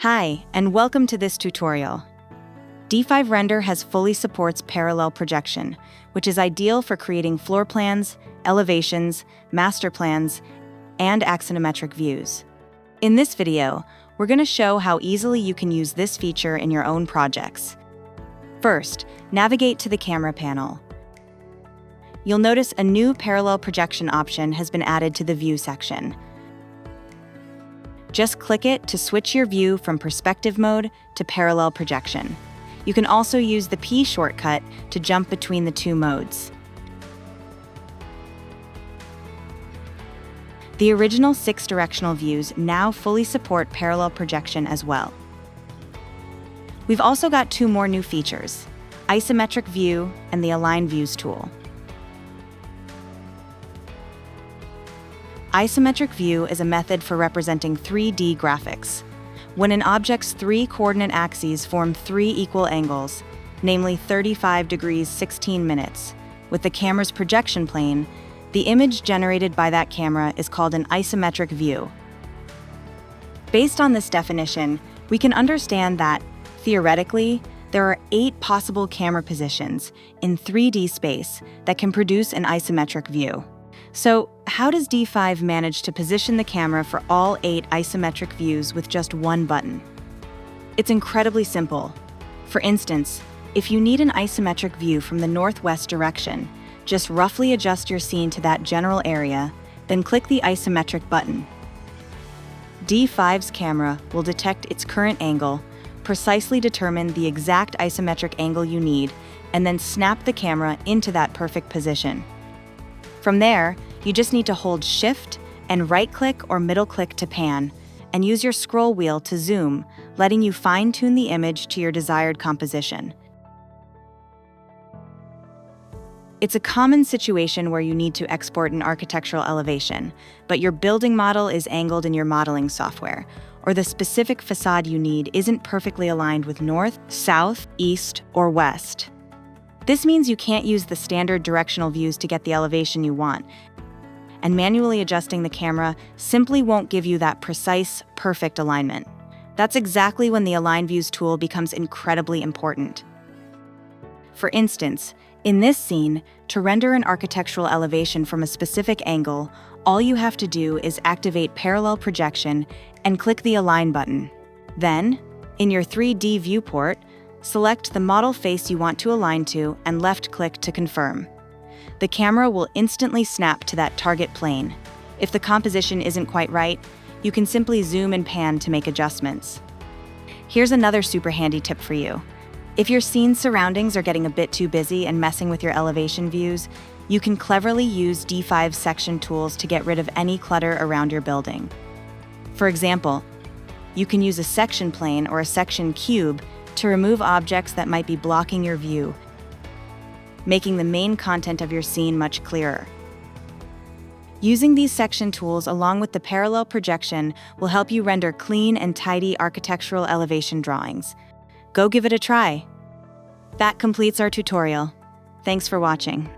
Hi, and welcome to this tutorial. D5 Render has fully supports parallel projection, which is ideal for creating floor plans, elevations, master plans, and axonometric views. In this video, we're going to show how easily you can use this feature in your own projects. First, navigate to the camera panel. You'll notice a new parallel projection option has been added to the View section. Just click it to switch your view from perspective mode to parallel projection. You can also use the P shortcut to jump between the two modes. The original 6 directional views now fully support parallel projection as well. We've also got 2 more new features: Isometric View and the Align Views tool. Isometric view is a method for representing 3D graphics. When an object's 3 coordinate axes form 3 equal angles, namely 35 degrees 16 minutes, with the camera's projection plane, the image generated by that camera is called an isometric view. Based on this definition, we can understand that, theoretically, there are 8 possible camera positions in 3D space that can produce an isometric view. So, how does D5 manage to position the camera for all 8 isometric views with just one button? It's incredibly simple. For instance, if you need an isometric view from the northwest direction, just roughly adjust your scene to that general area, then click the isometric button. D5's camera will detect its current angle, precisely determine the exact isometric angle you need, and then snap the camera into that perfect position. From there, you just need to hold Shift and right-click or middle-click to pan, and use your scroll wheel to zoom, letting you fine-tune the image to your desired composition. It's a common situation where you need to export an architectural elevation, but your building model is angled in your modeling software, or the specific facade you need isn't perfectly aligned with north, south, east, or west. This means you can't use the standard directional views to get the elevation you want, and manually adjusting the camera simply won't give you that precise, perfect alignment. That's exactly when the Align Views tool becomes incredibly important. For instance, in this scene, to render an architectural elevation from a specific angle, all you have to do is activate parallel projection and click the Align button. Then, in your 3D viewport, select the model face you want to align to and left-click to confirm. The camera will instantly snap to that target plane. If the composition isn't quite right, you can simply zoom and pan to make adjustments. Here's another super handy tip for you. If your scene's surroundings are getting a bit too busy and messing with your elevation views, you can cleverly use D5 section tools to get rid of any clutter around your building. For example, you can use a section plane or a section cube to remove objects that might be blocking your view, making the main content of your scene much clearer. Using these section tools along with the parallel projection will help you render clean and tidy architectural elevation drawings. Go give it a try. That completes our tutorial. Thanks for watching.